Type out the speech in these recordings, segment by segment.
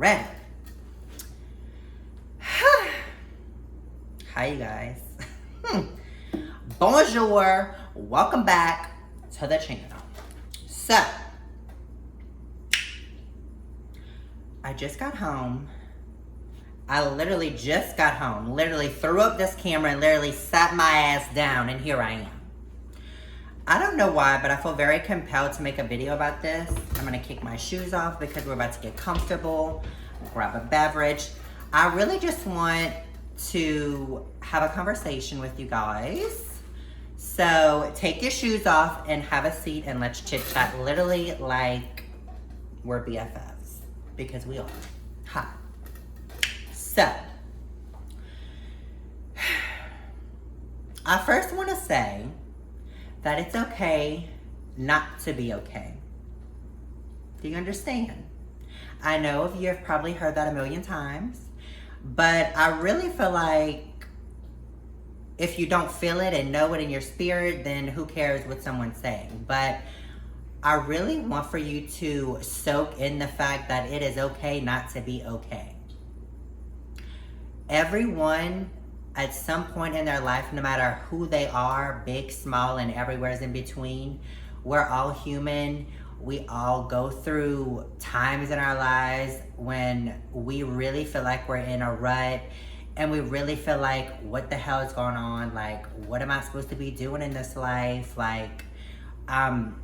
ready. Hi, you guys. Bonjour. Welcome back to the channel. So, I just got home. I literally just got home. Literally threw up this camera and literally sat my ass down, and here I am. I don't know why, but I feel very compelled to make a video about this. I'm gonna kick my shoes off because we're about to get comfortable, grab a beverage. I really just want to have a conversation with you guys. So take your shoes off and have a seat and let's chit chat literally like we're BFFs, because we are. Hi. So, I first want to say that it's okay not to be okay. Do you understand? I know you have probably heard that a million times, but I really feel like if you don't feel it and know it in your spirit, then who cares what someone's saying? But I really want for you to soak in the fact that it is okay not to be okay. Everyone at some point in their life, no matter who they are, big, small, and everywhere's in between, we're all human. We all go through times in our lives when we really feel like we're in a rut and we really feel like, what the hell is going on? Like, what am I supposed to be doing in this life? Like, I'm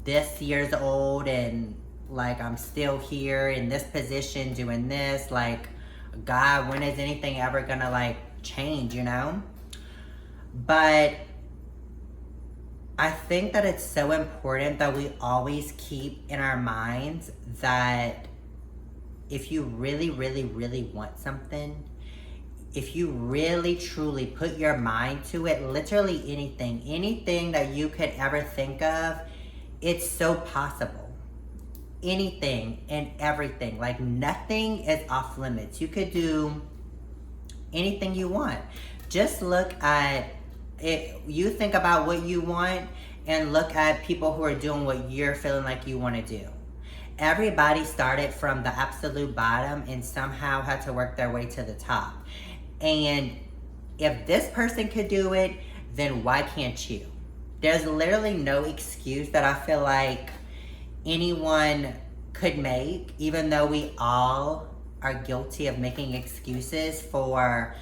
this years old and like I'm still here in this position doing this. Like, God, when is anything ever gonna like change, you know? But I think that it's so important that we always keep in our minds that if you really, really, really want something, if you really, truly put your mind to it, literally anything that you could ever think of, it's so possible. Anything and everything, like nothing is off limits. You could do anything you want. Just look at it. You think about what you want and look at people who are doing what you're feeling like you want to do. Everybody started from the absolute bottom and somehow had to work their way to the top. And if this person could do it, then why can't you? There's literally no excuse that I feel like anyone could make, even though we all are guilty of making excuses for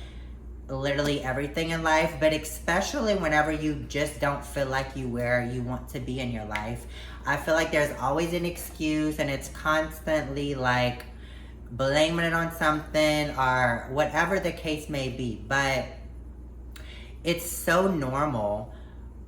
literally everything in life, but especially whenever you just don't feel like you where you want to be in your life. I feel like there's always an excuse and it's constantly like blaming it on something or whatever the case may be. But it's so normal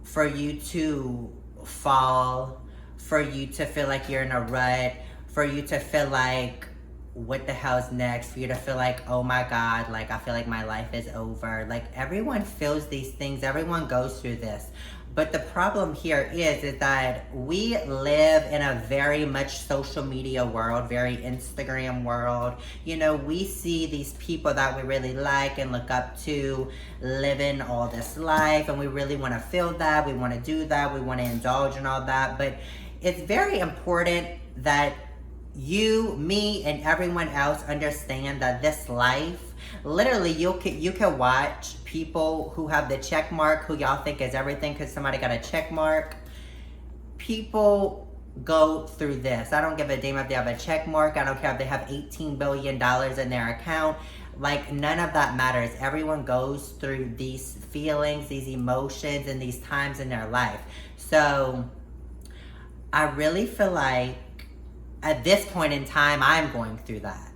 for you to fall, for you to feel like you're in a rut, for you to feel like, what the hell's next? For you to feel like, oh my God, like I feel like my life is over. Like everyone feels these things, everyone goes through this. But the problem here is that we live in a very much social media world, very Instagram world. You know, we see these people that we really like and look up to living all this life, and we really want to feel that, we want to do that, we want to indulge in all that. But it's very important that you, me, and everyone else understand that this life, literally you can watch people who have the check mark, who y'all think is everything because somebody got a check mark. People go through this. I don't give a damn if they have a check mark. I don't care if they have $18 billion in their account. Like, none of that matters. Everyone goes through these feelings, these emotions, and these times in their life. So I really feel like at this point in time, I'm going through that.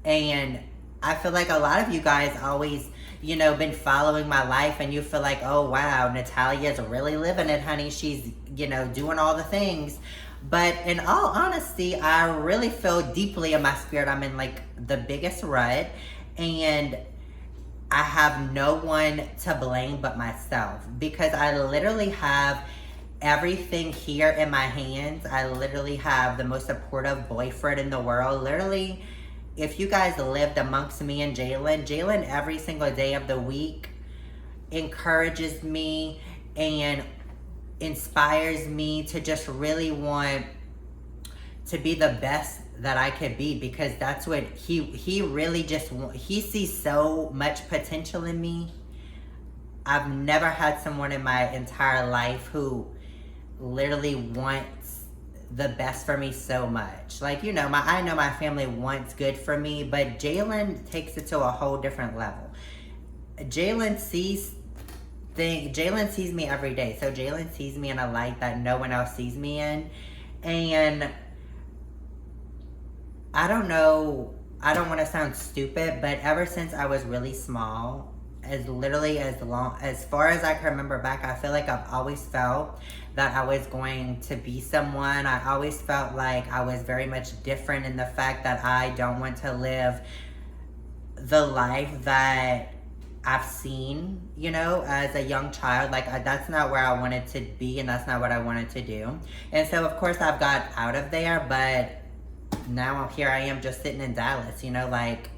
And I feel like a lot of you guys always, you know, been following my life and you feel like, oh wow, Natalia's really living it, honey. She's, you know, doing all the things. But in all honesty, I really feel deeply in my spirit I'm in like the biggest rut, and I have no one to blame but myself, because I literally have everything here in my hands. I literally have the most supportive boyfriend in the world. Literally, if you guys lived amongst me and Jalen every single day of the week encourages me and inspires me to just really want to be the best that I could be, because that's what he really just he sees so much potential in me. I've never had someone in my entire life who literally wants the best for me so much. Like, you know, I know my family wants good for me, but Jalen takes it to a whole different level. Jalen sees me every day. So Jalen sees me in a light that no one else sees me in. And I don't know, I don't want to sound stupid, but ever since I was really small, as far as I can remember back, I feel like I've always felt that I was going to be someone. I always felt like I was very much different in the fact that I don't want to live the life that I've seen, you know, as a young child. Like, that's not where I wanted to be, and that's not what I wanted to do. And so, of course, I've got out of there, but now here I am just sitting in Dallas, you know, like,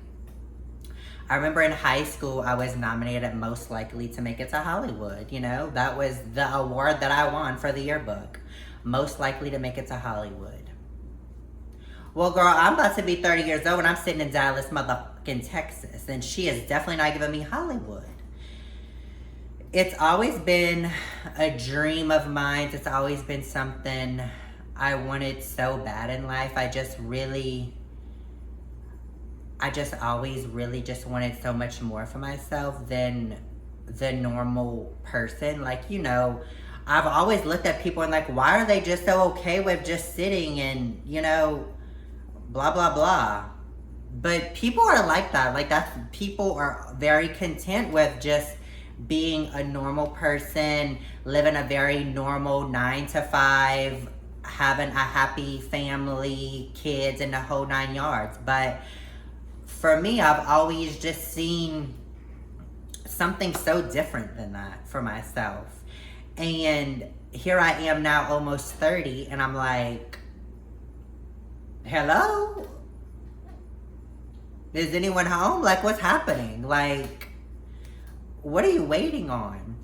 I remember in high school, I was nominated most likely to make it to Hollywood, you know? That was the award that I won for the yearbook. Most likely to make it to Hollywood. Well, girl, I'm about to be 30 years old and I'm sitting in Dallas, motherfucking Texas, and she is definitely not giving me Hollywood. It's always been a dream of mine. It's always been something I wanted so bad in life. I just always really just wanted so much more for myself than the normal person. Like, you know, I've always looked at people and like, why are they just so okay with just sitting and, you know, blah, blah, blah. But people are like that. Like, people are very content with just being a normal person, living a very normal 9 to 5, having a happy family, kids, and the whole 9 yards. But for me, I've always just seen something so different than that for myself. And here I am now, almost 30, and I'm like, hello? Is anyone home? Like, what's happening? Like, what are you waiting on?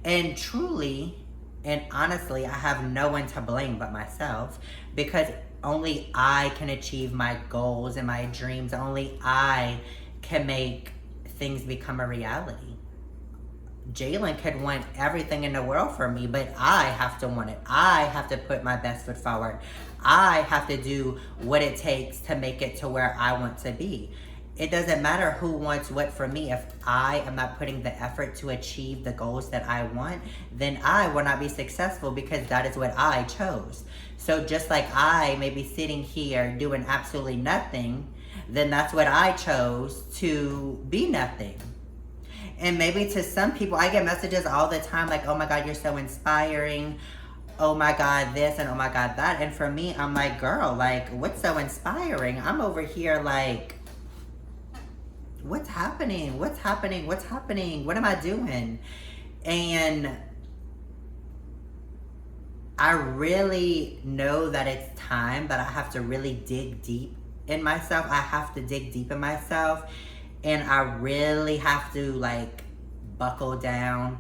And truly and honestly, I have no one to blame but myself, because only I can achieve my goals and my dreams. Only I can make things become a reality. Jalen could want everything in the world for me, but I have to want it. I have to put my best foot forward. I have to do what it takes to make it to where I want to be. It doesn't matter who wants what from me. If I am not putting the effort to achieve the goals that I want, then I will not be successful, because that is what I chose. So just like I may be sitting here doing absolutely nothing, then that's what I chose, to be nothing. And maybe to some people, I get messages all the time like, oh my God, you're so inspiring. Oh my God, this, and oh my God, that. And for me, I'm like, girl, like, what's so inspiring? I'm over here like, what's happening? What's happening? What's happening? What am I doing? And I really know that it's time that I have to really dig deep in myself. I have to dig deep in myself. And I really have to like buckle down.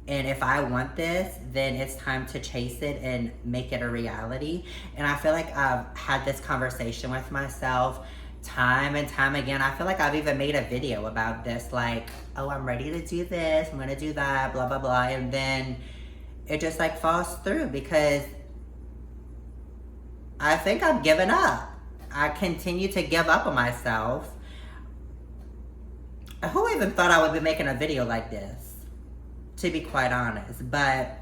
And if I want this, then it's time to chase it and make it a reality. And I feel like I've had this conversation with myself time and time again. I feel like I've even made a video about this, like, oh, I'm ready to do this, I'm gonna do that, blah, blah, blah. And then it just like falls through, because I think I'm giving up. I continue to give up on myself. Who even thought I would be making a video like this, to be quite honest? But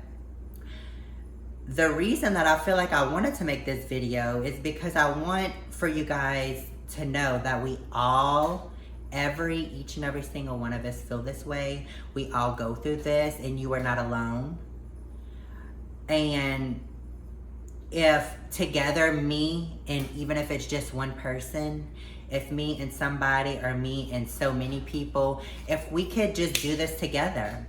the reason that I feel like I wanted to make this video is because I want for you guys to know that we all, each and every single one of us feel this way. We all go through this, and you are not alone. And if together, me, and even if it's just one person, if me and somebody, or me and so many people, if we could just do this together,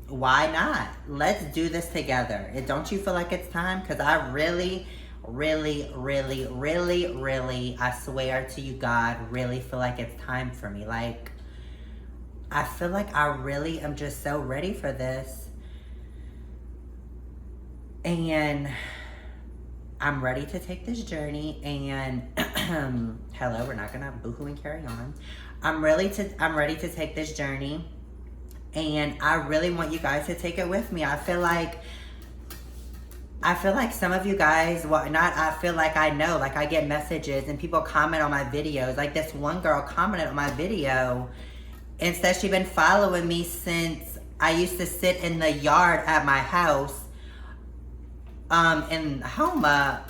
why not? Let's do this together. Don't you feel like it's time? Because I really, I swear to you, God, really feel like it's time for me. Like, I feel like I really am just so ready for this. And I'm ready to take this journey, and hello, we're not gonna boohoo and carry on. I'm ready to take this journey, and I really want you guys to take it with me. I feel like some of you guys, well, not I feel like I know, like I get messages and people comment on my videos. Like this one girl commented on my video and says she's been following me since I used to sit in the yard at my house in Homa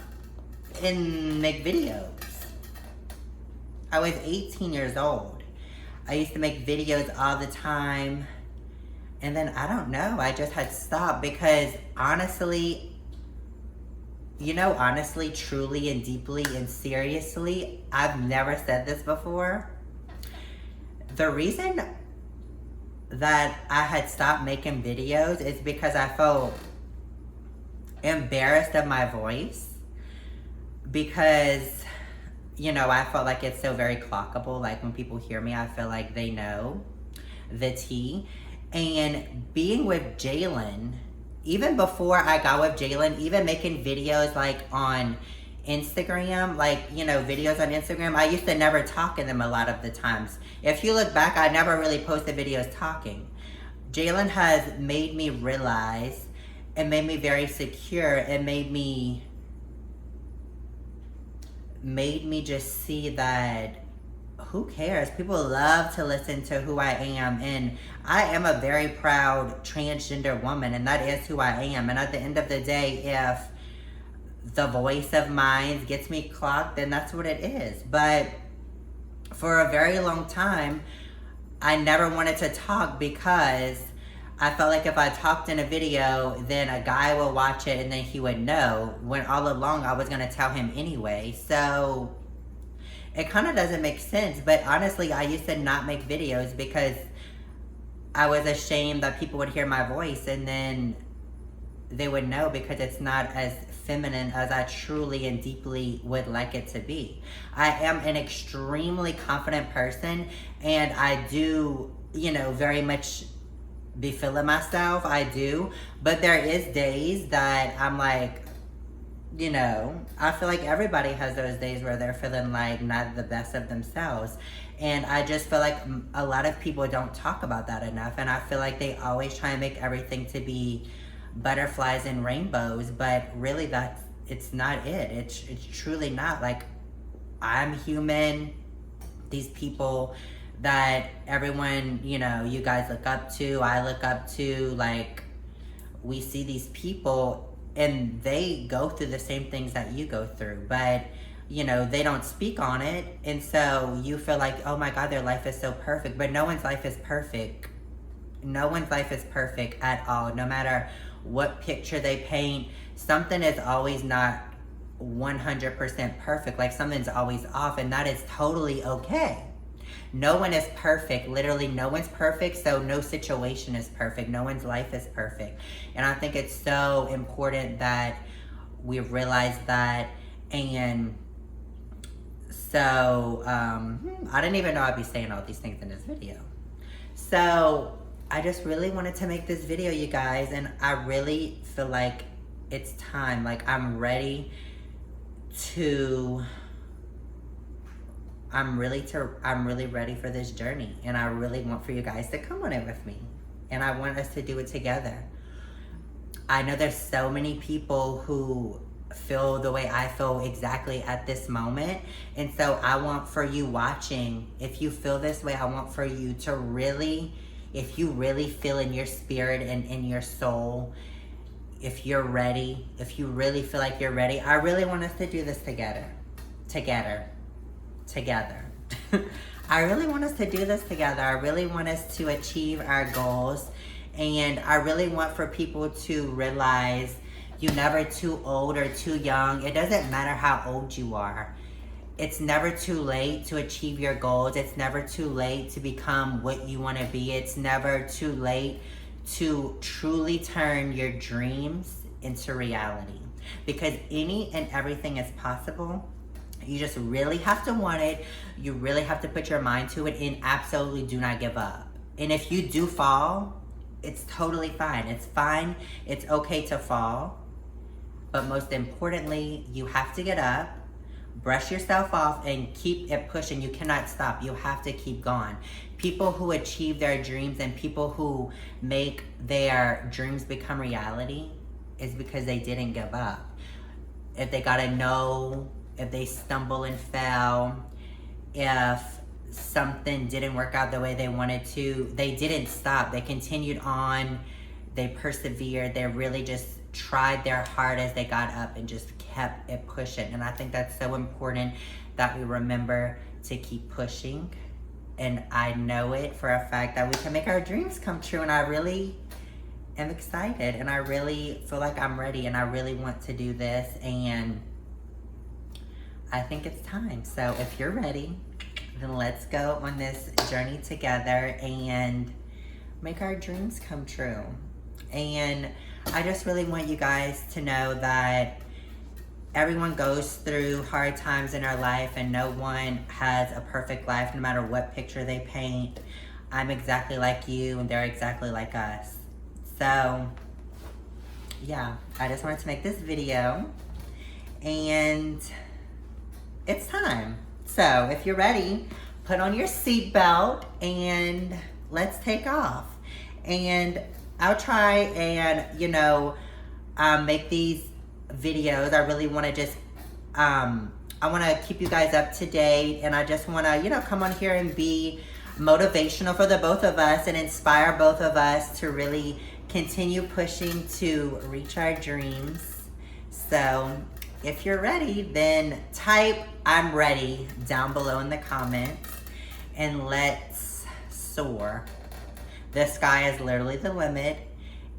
and make videos. I was 18 years old. I used to make videos all the time. And then I don't know, I just had stopped because honestly, you know, honestly, truly and deeply and seriously, I've never said this before. The reason that I had stopped making videos is because I felt embarrassed of my voice, because, you know, I felt like it's so very clockable. Like when people hear me, I feel like they know the tea. And being with Jalen, even before I got with Jalen, even making videos like on Instagram, like, you know, videos on Instagram, I used to never talk in them a lot of the times. If you look back, I never really posted videos talking. Jalen has made me realize, and made me very secure, and made me just see that who cares? People love to listen to who I am, and I am a very proud transgender woman, and that is who I am. And at the end of the day, if the voice of mine gets me clocked, then that's what it is. But for a very long time, I never wanted to talk because I felt like if I talked in a video, then a guy will watch it and then he would know, when all along I was gonna tell him anyway. So it kind of doesn't make sense. But honestly, I used to not make videos because I was ashamed that people would hear my voice and then they would know, because it's not as feminine as I truly and deeply would like it to be. I am an extremely confident person, and I do, you know, very much be feeling myself. I do. But there is days that I'm like, you know, I feel like everybody has those days where they're feeling like not the best of themselves. And I just feel like a lot of people don't talk about that enough. And I feel like they always try and make everything to be butterflies and rainbows. But really, it's not it. It's truly not. Like, I'm human. These people that everyone, you know, you guys look up to, I look up to, like, we see these people and they go through the same things that you go through, but, you know, they don't speak on it. And so you feel like, oh my God, their life is so perfect. But no one's life is perfect. No one's life is perfect at all. No matter what picture they paint, something is always not 100% perfect. Like, something's always off, and that is totally okay. No one is perfect. Literally, no one's perfect, so no situation is perfect. No one's life is perfect. And I think it's so important that we realize that. And so, I didn't even know I'd be saying all these things in this video. So, I just really wanted to make this video, you guys, and I really feel like it's time. Like, I'm really ready for this journey, and I really want for you guys to come on it with me, and I want us to do it together. I know there's so many people who feel the way I feel exactly at this moment, and so I want for you watching, if you feel this way, I want for you to really, if you really feel in your spirit and in your soul, if you're ready, if you really feel like you're ready, I really want us to do this together. I really want us to do this together. I really want us to achieve our goals. And I really want for people to realize you're never too old or too young. It doesn't matter how old you are. It's never too late to achieve your goals. It's never too late to become what you want to be. It's never too late to truly turn your dreams into reality. Because any and everything is possible. You just really have to want it. You really have to put your mind to it, and absolutely do not give up. And if you do fall, it's totally fine. It's fine. It's okay to fall. But most importantly, you have to get up, brush yourself off, and keep it pushing. You cannot stop. You have to keep going. People who achieve their dreams and people who make their dreams become reality is because they didn't give up. If they got a no, if they stumble and fell, if something didn't work out the way they wanted to, they didn't stop. They continued on. They persevered. They really just tried their hardest. They got up and just kept it pushing. And I think that's so important that we remember to keep pushing. And I know it for a fact that we can make our dreams come true. And I really am excited. And I really feel like I'm ready. And I really want to do this. And I think it's time. So if you're ready, then let's go on this journey together and make our dreams come true. And I just really want you guys to know that everyone goes through hard times in our life and no one has a perfect life no matter what picture they paint. I'm exactly like you and they're exactly like us. So yeah, I just wanted to make this video and it's time. So if you're ready, put on your seatbelt and let's take off. And I'll try and, make these videos. I really want to just, I want to keep you guys up to date. And I just want to, come on here and be motivational for the both of us and inspire both of us to really continue pushing to reach our dreams. So if you're ready, then type "I'm ready" down below in the comments and let's soar. The sky is literally the limit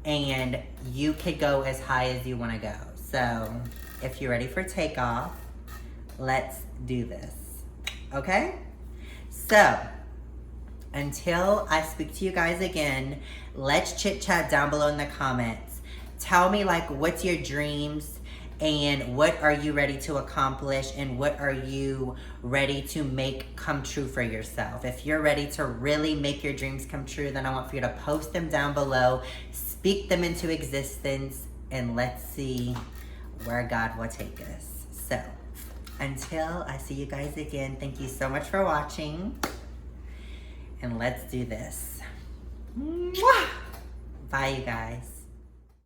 and you could go as high as you want to go. So if you're ready for takeoff, let's do this. Okay? So until I speak to you guys again, let's chit chat down below in the comments. Tell me what's your dreams and what are you ready to accomplish and what are you ready to make come true for yourself. If you're ready to really make your dreams come true, then I want for you to post them down below, speak them into existence, and let's see where God will take us. So until I see you guys again, thank you so much for watching and let's do this. Mwah! Bye you guys.